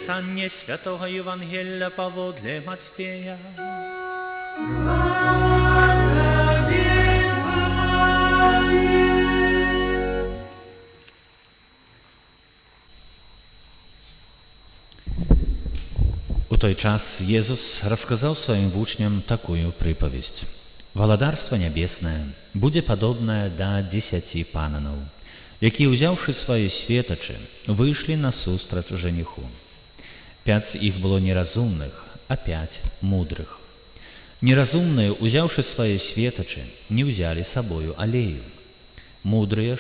Читання Святого Євангелія паводле Мацфея. У той час Езус рассказал своим вучням такую приповесть. «Валадарство небесное будет подобное до 10 пананов, які, узявши свои светочи, вышли насустрач жениху. 5 их было неразумных, а 5 мудрых. Неразумные, узявши свои светочи, не взяли с собою аллею. Мудрые ж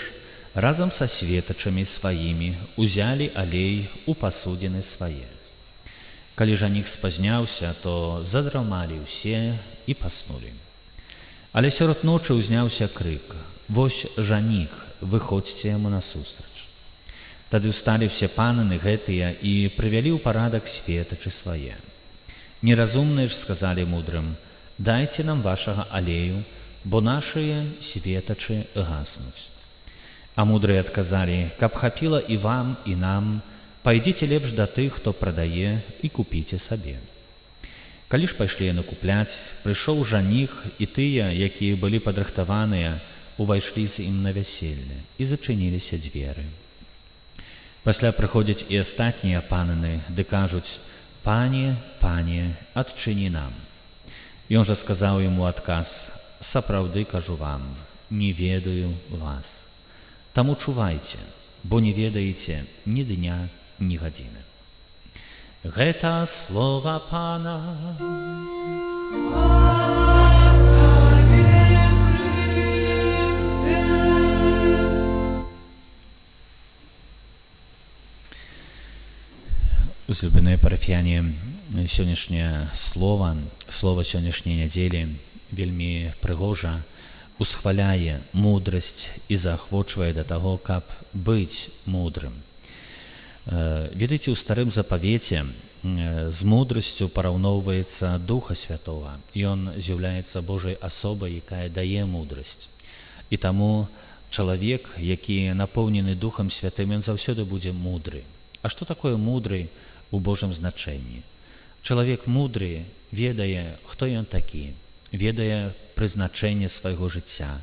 разом со светочами своими узяли аллей у посудины свои. Коли жених спазняўся, то задрамалі ўсе і паснулі. Але сярод ночы ўзняўся крык: «Вось жаніх, выходзьце яму насустрач». Тады ўсталі все пананы гэтыя і прывялі ў парадак светачы свае. Неразумныя ж сказалі мудрым: «Дайце нам вашага алею, бо нашыя светачы гаснуць». А мудрыя адказалі: «Каб хапіла і вам, і нам, пайдзіце лепш да тых, хто прадае, і купіце сабе». Калі ж пайшлі яны купляць, прыйшоў жаніх, і тыя, якія былі падрыхтаваныя, увайшлі з ім на вяселле, і зачыніліся дзверы. Пасля прыходзяць і астатнія пананы, ды кажуць: «Пане, пане, адчыні нам». Ён жа сказаў яму адказ: «Сапраўды кажу вам, не ведаю вас. Таму чувайце, бо не ведаеце ні дня, ні гадзіны». Гэта слова Пана. Узлюбленыя парафіяне, сённяшняе слова сённяшняй нядзелі вельмі прыгожа усхваляе мудрасць і заахвочвае да таго, каб быць мудрым. Ведаеце, у старым запавеце з мудрасцю параўноўваецца Духа Святога. Ён з'яўляецца Божай асобай, якая дае мудрасць. І таму чалавек, які напоўнены Духам Святым, ён заўсёды будзе мудры. А што такое мудры у Божым значэнні? Чалавек мудры ведае, хто ён такі, ведае прызначэнне свайго жыцця.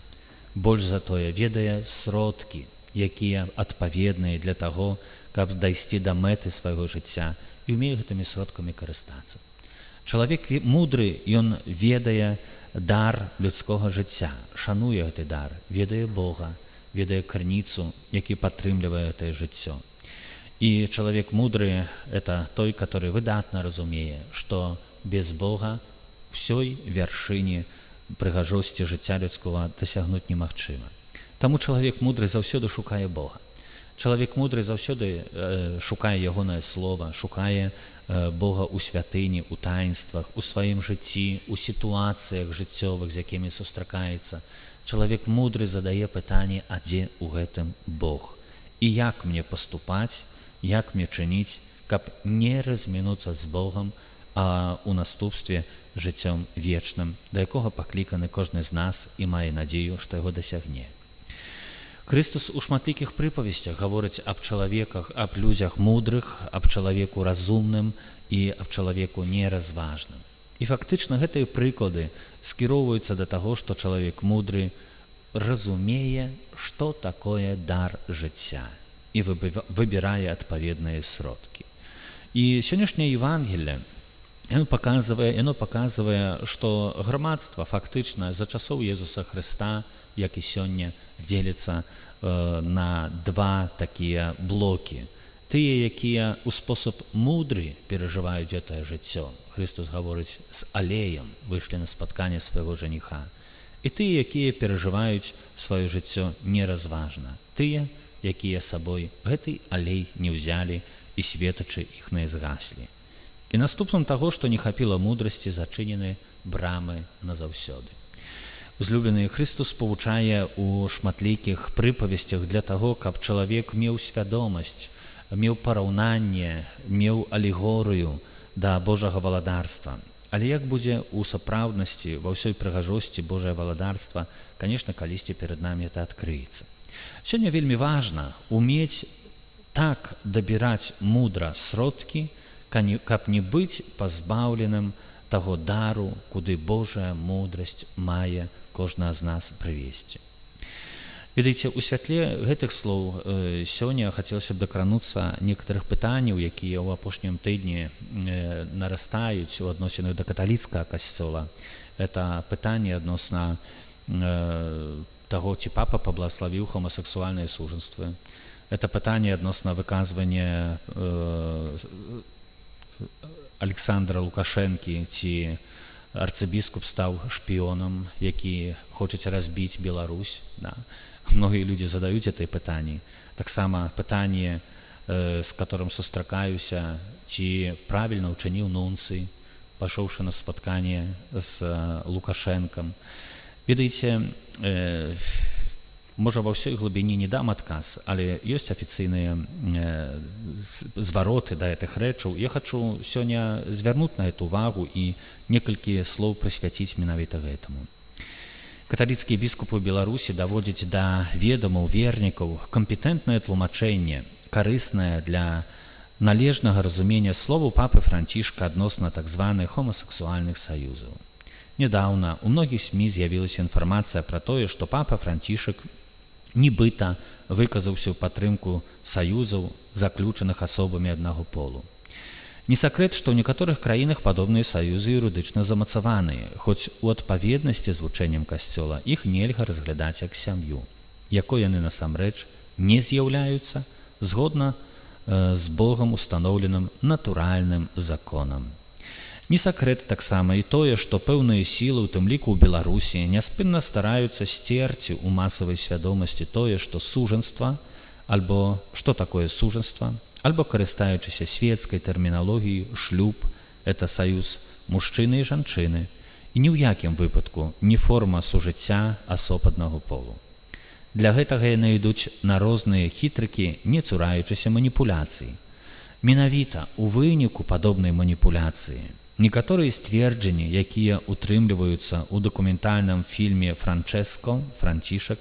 Больш за тое, ведае сродкі, якія адпаведныя для таго, каб дайсці да мэты свайго жыцця, і ўмее гэтымі сродкамі карыстацца. Чалавек мудры, ён ведае дар людскога жыцця, шануе гэты дар, ведае Бога, ведае крыніцу, які падтрымлівае гэтае жыццё. І чалавек мудры – это той, который выдатна разумее, што без Бога ўсёй вяршыні прыгажосці жыцця людскога дасягнуць немагчыма. Таму чалавек мудры заўсёды шукае Бога. Чалавек мудры заўсёды шукае ягонае слова, шукае Бога ў святыні, у таінствах, у сваім жыцці, у сітуацыях жыццёвых, з якімі сустракаецца. Чалавек мудры задае пытанне: а дзе ў гэтым Бог? І як мне паступаць, як мне чыніць, каб не размінуцца з Богам, а ў наступстве жыццём вечным, да якога пакліканы кожны з нас і мае надзею, што яго дасягне. Христос у шматлікіх прыпавесцях гаворыць аб чалавеках, аб людзях мудрых, аб чалавеку разумным і аб чалавеку неразважным. І фактычна гэтыя прыклады скіроўваюцца да таго, што чалавек мудры разумее, што такое дар жыцця, і выбірае адпаведныя сродкі. І сённяшняе Евангелле яно паказвае, што грамадства фактычна за часоў Езуса Хрыста, як і сёння, дзеліцца на два такія блокі. Тыя, якія ў спосаб мудры перажываюць гэтае жыццё. Христос гаворыць, з алеем выйшлі на спатканне свайго жаніха. І тыя, якія перажываюць сваё жыццё неразважна. Тыя, якія сабой гэты алей не ўзялі і светачы іхныя згаслі. І наступствам таго, што не хапіла мудрасці, зачынены брамы назаўсёды. Узлюблены, Христос павучае ў шматлікіх прыпавесцях для таго, каб чалавек меў свядомасць, меў параўнанне, меў алегорыю да Божага валадарства. Але як будзе ў сапраўднасці, ва ўсёй прыгажосці Божае валадарства, конечно, калісьці перад намі это адкрыецца. Сёння вельмі важна умець так дабіраць мудра сродкі, каб не быць пазбаўленым таго дару, куды Божая мудрасць мае кожнага з нас прывесці. Ведаеце, у святле гэтых слоў сёння хацелася б дакрануцца некаторых пытанняў, якія ў апошнім тыдні нарастаюць у адносінах да каталіцкага касцёла. Это пытанне адносна таго, ці папа паблагаславіў гомасексуальныя сужанствы. Это пытанне адносна выказвання Александра Лукашэнкі, ці арцыбіскуп стаў шпіёнам, які хочуць разбіць Беларусь. Многія людзі задаюць гэтае пытанне. Таксама пытанне, з которым сустракаюся, ці правільна ўчыніў нунцый, пашоўшы на спатканне з Лукашэнкам. Ведаеце, можа, ва ўсёй глыбіні не дам адказ, але ёсць афіцыйныя звароты да гэтых рэчаў. Я хачу сёння звярнуць на гэту увагу і некалькі слоў прысвяціць менавіта гэтаму. Каталіцкія біскупы Беларусі даводзяць да ведамаў вернікаў кампетэнтнае тлумачэнне, карыснае для належнага разумення словаў папы Францішка адносна так званых гомасексуальных саюзаў. Нядаўна у многіх СМІ з'явілася інфармацыя пра тое, што папа Францішак нібыта выказаўся ў падтрымку саюзаў, заключаных асобамі аднаго полу. Не сакрэт, што ў некаторых краінах падобныя саюзы юрыдычна замацаваныя, хоць у адпаведнасці з вучэннем касцёла іх нельга разглядаць як сям'ю, якой яны насамрэч не з'яўляюцца згодна з Богам устаноўленым натуральным законам. Не сакрэт таксама і тое, што пэўныя сілы, у тым ліку ў Беларусі, няспынна стараюцца сцерці ў масавай свядомасці тое, што сужанства, альбо што такое сужанства, альбо, карыстаючыся свецкай тэрміналогіяй, шлюб – это саюз мужчыны і жанчыны, і ні ў якім выпадку не форма сужыцця асоб аднаго полу. Для гэтага яны ідуць на розныя хітрыкі, не цураючыся маніпуляцый. Менавіта ў выніку падобнай маніпуляцыі некаторыя сцверджанні, якія утрымліваюцца ў дакументальным фільме «Франчэско» «Францішак»,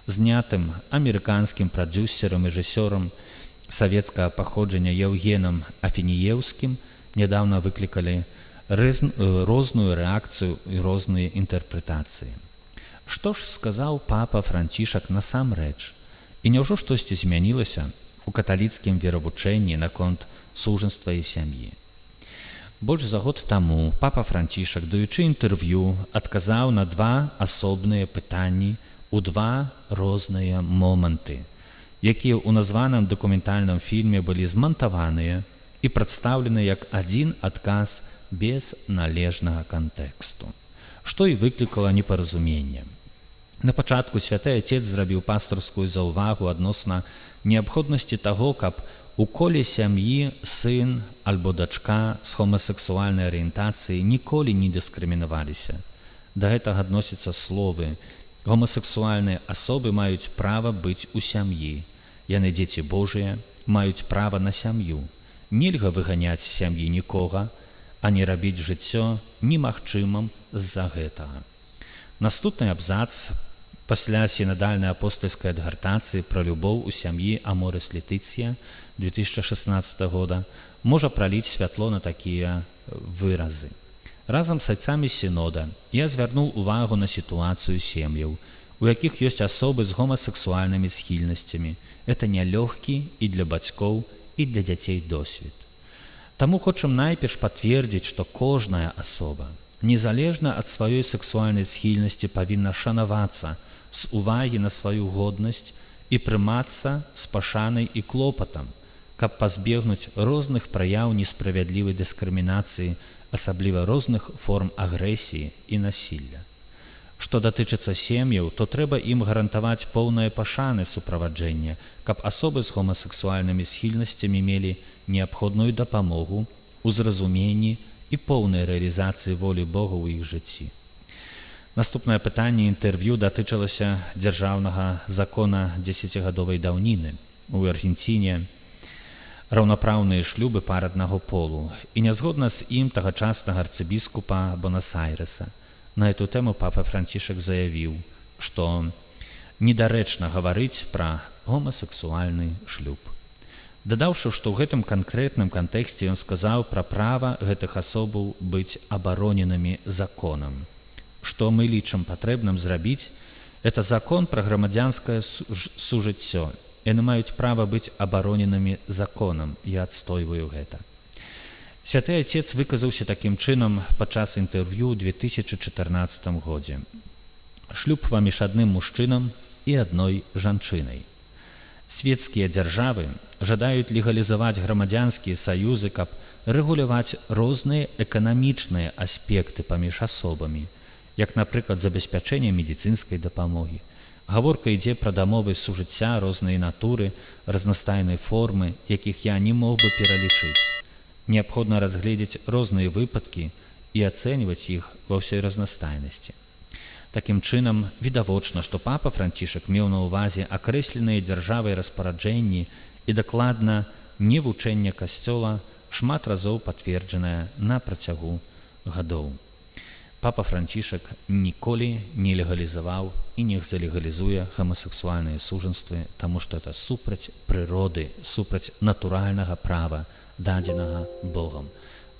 знятым амерыканскім прадзюсерам і рэжысёрам савецкага паходжання Еўгенам Афініеўскім, нядаўна выклікалі розную рэакцыю і розныя інтэрпрэтацыі. Што ж сказаў папа Францішак насамрэч? І няўжо штосьці змянілася ў каталіцкім веравучэнні наконт сужанства і сям'і? Больш за год таму папа Францішак, даючы інтэрв'ю, адказаў на два асобныя пытанні ў два розныя моманты, якія ў названым дакументальным фільме былі змантаваныя і прадстаўлены як адзін адказ без належнага кантэксту, што і выклікала непаразуменне. На пачатку святы Отец зрабіў пастырскую заўвагу адносна неабходнасці таго, каб у коле сям'і сын альбо дачка з гомасексуальнай арыентацыі ніколі не дыскрымінаваліся. Да гэтага адносяцца словы: гомасексуальныя асобы маюць права быць у сям'і. Яны дзеці Божыя, маюць права на сям'ю. Нельга выганяць з сям'і нікога, а не рабіць жыццё немагчымым з-за гэтага. Наступны абзац пасля сінадальнай апостальскай адгартацыі пра любоў у сям'і Аморис Летыцыя 2016 года можа праліць святло на такія выразы. Разам з айцамі сінода я звярнуў увагу на сітуацыю сем'яў, у якіх ёсць асобы з гомасексуальнымі схільнасцямі. Это нялёгкі і для бацькоў, і для дзяцей досвед. Таму хочам найперш пацвердзіць, што кожная асоба, незалежна ад сваёй сексуальнай схільнасці, павінна шанавацца з увагі на сваю годнасць і прымацца з пашанай і клопатам, каб пазбегнуць розных праяў несправядлівай дыскрымінацыі, асабліва розных форм агрэсіі і насілля. Што датычыцца сем'яў, то трэба ім гарантаваць поўнае пашаны суправаджэння, каб асобы з гомасексуальнымі схільнасцямі мелі неабходную дапамогу у зразуменні і поўнай рэалізацыі волі Бога ў іх жыцці. Наступнае пытанне інтэрв'ю датычылася дзяржаўнага закона 10гадовай даўніны. У Аргенціне раўнапраўныя шлюбы пар аднаго полу, і нязгодна з ім тагачаснага арцыбіскупа Бонас-Айрэса. На эту тэму папа Францішак заявіў, што недарэчна гаварыць пра гомасексуальны шлюб. дадаўшы, што ў гэтым канкрэтным кантэксце ён сказаў пра права гэтых асобаў быць абароненымі законам. Што мы лічым патрэбным зрабіць, это закон пра грамадзянскае сужыццё. Яны маюць права быць абароненымі законам. Я адстойваю гэта. Святы Айцец выказаўся такім чынам падчас інтэрв'ю ў 2014 годзе. Шлюб паміж адным мужчынам і адной жанчынай. Светскія дзяржавы жадаюць легалізаваць грамадзянскія саюзы, каб рэгуляваць розныя эканамічныя аспекты паміж асобамі, як, напрыклад, забеспячэнне медыцынскай дапамогі. Гаворка ідзе пра дамовы сужыцця рознай натуры, разнастайнай формы, якіх я не мог бы пералічыць. Неабходна разгледзець розныя выпадкі і ацэньваць іх ва ўсёй разнастайнасці. Такім чынам, відавочна, што папа Францішак меў на ўвазе акрэсленыя дзяржавай распараджэнні і дакладна не вучэнне Касцёла, шмат разоў пацверджанае на працягу гадоў. Папа Францішак ніколі не легалізаваў і не залегалізуе гомасексуальныя сужанствы, таму што это супраць прыроды, супраць натуральнага права, дадзенага Богам.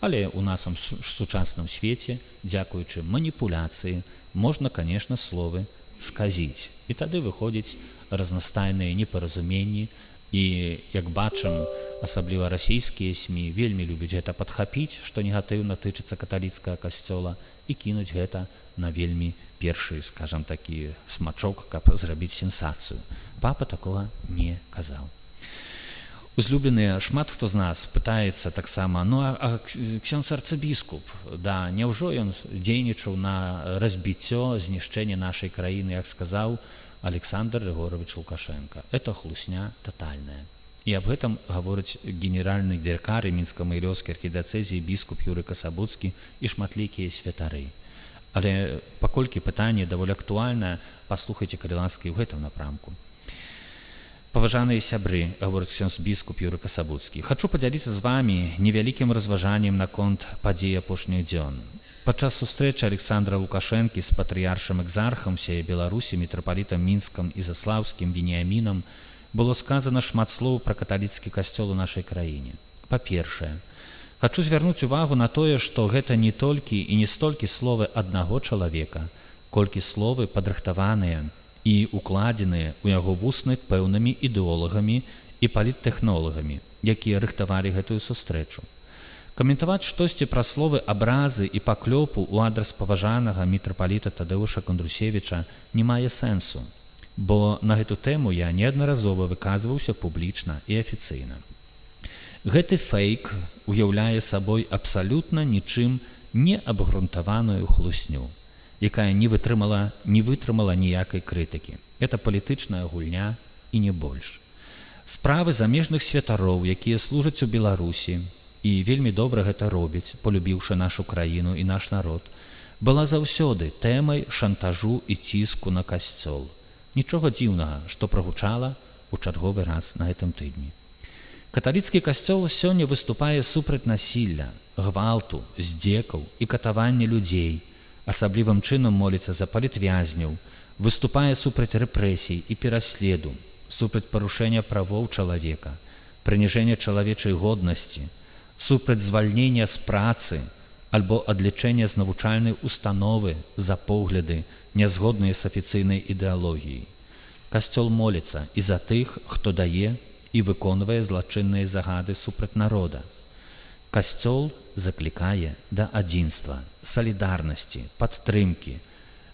Але ў нашым сучасным свеце, дзякуючы маніпуляцыі, можна, конечно, словы сказіць. І тады выходзяць разнастайныя непаразуменні. І, як бачым, асабліва расійскія СМІ вельмі любяць гэта падхапіць, што негатыўна тычыцца каталіцкага касцёла, і кінуць гэта на вельмі першы, скажам, такі смачок, каб зрабіць сенсацыю. Папа такога не казаў. Узлюбленыя, шмат хто з нас пытаецца таксама, а ксёндз арцыбіскуп, няўжо ён дзейнічаў на разбіццё, знішчэнне нашай краіны, як сказаў Александр Григорович Лукашенко. Это хлусня тотальная. І аб гэтым гаворыць генеральны дыркар Мінска-Магілёўскай архідыяцэзіі біскуп Юрый Касабуцкі і шматлікія святары. Але паколькі пытанне даволі актуальнае, паслухайце, калі ласка, і ў гэтым напрамку. Паважаныя сябры, гаворыць ксёндз біскуп Юрый Касабуцкі, хачу падзяліцца з вамі невялікім разважаннем наконт падзей апошніх дзён. Падчас сустрэчы Александра Лукашэнкі з патрыяршым экзархам усяе Беларусі, мітрапалітам Мінскам і Заслаўскім Веніямінам было сказана шмат слоў пра каталіцкі касцёл у нашай краіне. Па-першае, хачу звярнуць увагу на тое, што гэта не толькі і не столькі словы аднаго чалавека, колькі словы падрыхтаваныя і укладзеныя ў яго вусны пэўнымі ідэолагамі і паліттэхнолагамі, якія рыхтавалі гэтую сустрэчу. Каментаваць штосьці пра словы абразы і паклёпу ў адрас паважанага мітрапаліта Тадэуша Кандрусевіча не мае сэнсу, бо на гэту тэму я неаднаразова выказваўся публічна і афіцыйна. Гэты фейк уяўляе сабой абсалютна нічым не абгрунтаваную хлусню, якая не вытрымала ніякай крытыкі. Это палітычная гульня і не больш. Справы замежных святароў, якія служаць у Беларусі, і вельмі добра гэта робяць, полюбіўшы нашу краіну і наш народ, была заўсёды тэмай шантажу і ціску на касцёл. Нічога дзіўнага, што прагучала ў чарговы раз на гэтым тыдні. Каталіцкі касцёл сёння выступае супраць насілля, гвалту, здзекаў і катавання людзей, асаблівым чынам моліцца за палітвязняў, выступае супраць рэпрэсій і пераследу, супраць парушэння правоў чалавека, прыніжэння чалавечай годнасці, супраць звальнення з працы альбо адлічэння з навучальнай установы за погляды, нязгодныя з афіцыйнай ідэалогіяй. Касцёл моліцца і за тых, хто дае і выконвае злачынныя загады супраць народа. Касцёл заклікае да адзінства, салідарнасці, падтрымкі,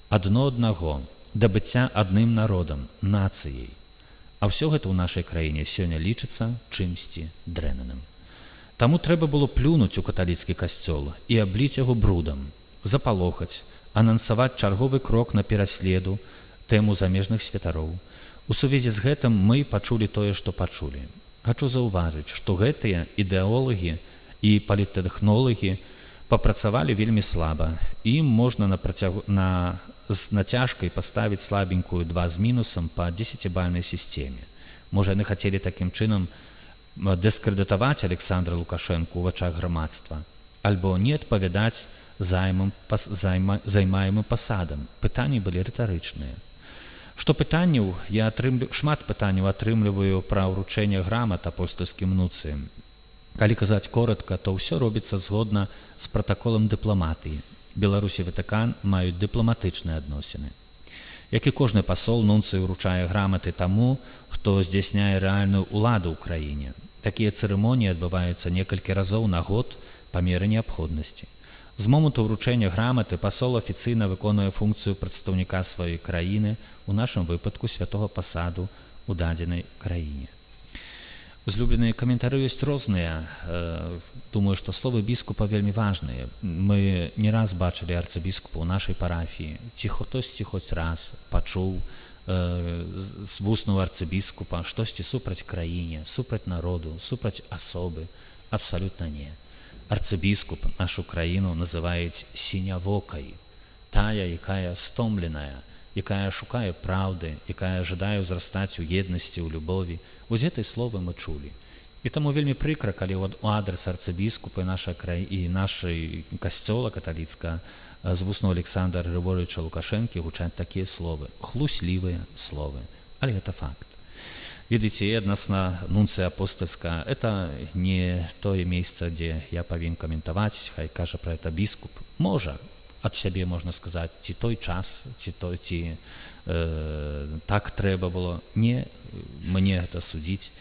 адно аднаго, да быцця адным народам, нацыяй. А ўсё гэта ў нашай краіне сёння лічыцца чымсьці дрэнным. Таму трэба было плюнуць у каталіцкі касцёл і абліць яго брудам, запалохаць, анансаваць чарговы крок на пераследу, тэму замежных святароў. У сувязі з гэтым мы пачулі тое, што пачулі. Хачу заўважыць, што гэтыя ідэолагі і паліттэхнолагі папрацавалі вельмі слаба. Ім можна з нацяжкай паставіць слабенькую 2 з мінусам па 10-бальнай сістэме. Можа, яны хацелі такім чынам дыскрэдытаваць Александра Лукашэнку ў вачах грамадства, альбо не адпавядаць займаемым пасадам. Пытанні былі рытарычныя. Шмат пытанняў атрымліваю пра ўручэнне грамат апостальскім нунцыям. Калі казаць коротка, то ўсё робіцца згодна з пратаколам дыпламатыі. Беларусь і Ватыкан маюць дыпламатычныя адносіны. Як і кожны пасол, нунцый уручае граматы таму, хто здзяйсняе рэальную ўладу ў краіне. Такія цырымоніі адбываюцца некалькі разоў на год па меры неабходнасці. З моманту ўручэння граматы пасол афіцыйна выконуе функцыю прадстаўніка сваёй краіны, у нашым выпадку святога пасаду ў дадзенай краіне. Узлюбленыя каментары ёсць розныя. Думаю, што словы біскупа вельмі важныя. Мы не раз бачылі арцыбіскупа ў нашай парафіі. Ці хтосьці хоць раз пачуў з вуснаў арцыбіскупа штосьці супраць краіне, супраць народу, супраць асобы? Абсалютна не. Арцыбіскуп нашу краіну называюць сінявокай. Тая, якая стомленая, якая шукае праўды, якая жадае ўзрастаць у еднасці, у любові. Вось гэтай словы мы чулі. І таму вельмі прыкра, калі у адрас арцыбіскупа і нашай касцёла каталіцка з вуснаў Александра Григорьевича Лукашэнкі гучаць такія словы, хлуслівыя словы. Але гэта факт. Ведаеце, адносна нунцыя апостальска, это не тое месца, дзе я павінен каментаваць, хай кажа пра гэта біскуп. Можа, ад сябе можна сказаць, ці той час, ці так трэба было. Не мне гэта судзіць.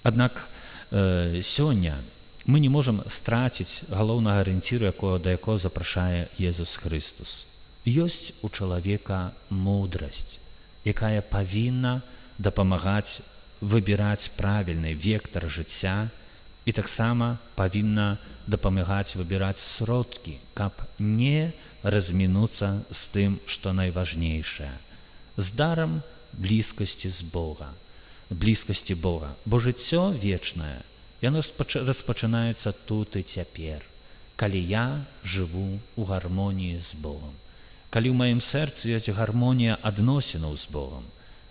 Аднак сёння мы не можам страціць галоўнага арыенціру, да якога запрашае Езус Христус. Ёсць у чалавека мудрасць, якая павінна дапамагаць выбіраць правільны вектар жыцця і таксама павінна дапамагаць выбіраць сродкі, каб не размінуцца з тым, што найважнейшае. З дарам блізкасці з Бога, блізкасці Бога. Бо жыццё вечнае, яно распачынаецца тут і цяпер, калі я жыву ў гармоніі з Богом. Калі ў маім сэрцы ёсць гармонія адносінаў з Богом,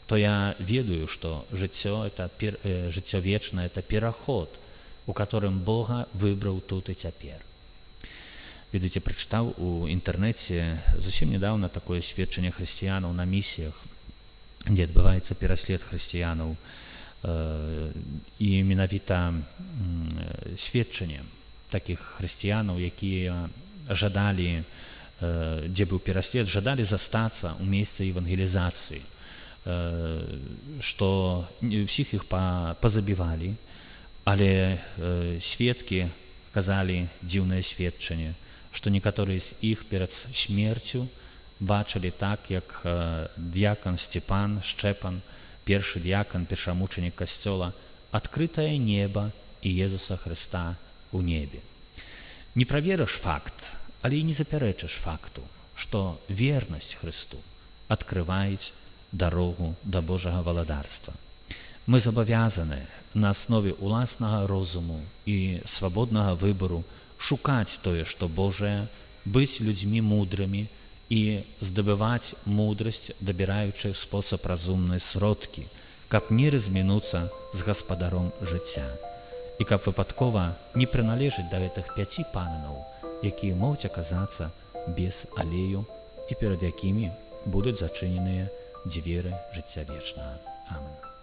то я ведаю, што жыццё вечнае – это пераход, у которым Бога выбраў тут і цяпер. Ведаеце, прачытаў у інтэрнэце зусім нядаўна такое сведчанне хрысціянаў на місіях, дзе адбываецца пераслед хрысціянаў, і менавіта сведчанне такіх хрысціянаў, якія жадалі, дзе быў пераслед, жадалі застацца ў месцы евангелізацыі, што ўсіх іх пазабівалі, але сведкі казалі дзіўнае сведчанне, што некаторыя з іх перад смерцю бачылі так, як д'якан Сцепан Шчэпан, першы д'якан, першамучанік касцёла, адкрытае неба і Езуса Хрыста ў небе. Не праверыш факт, але і не запярэчыш факту, што вернасць Хрысту адкрываюць дарогу да Божага валадарства. Мы забавязаны на аснове ўласнага розуму і свабоднага выбару шукаць тое, што Божае, быць людзьмі мудрымі і здабываць мудрасць, дабіраючы спосаб разумнай сродкі, каб не размінуцца з гаспадаром жыцця і каб выпадкова не прыналежыць да гэтых 5 панаў, якія могуць аказацца без алею і перад якімі будуць зачыненыя дзверы жыцця вечнага. Амэн.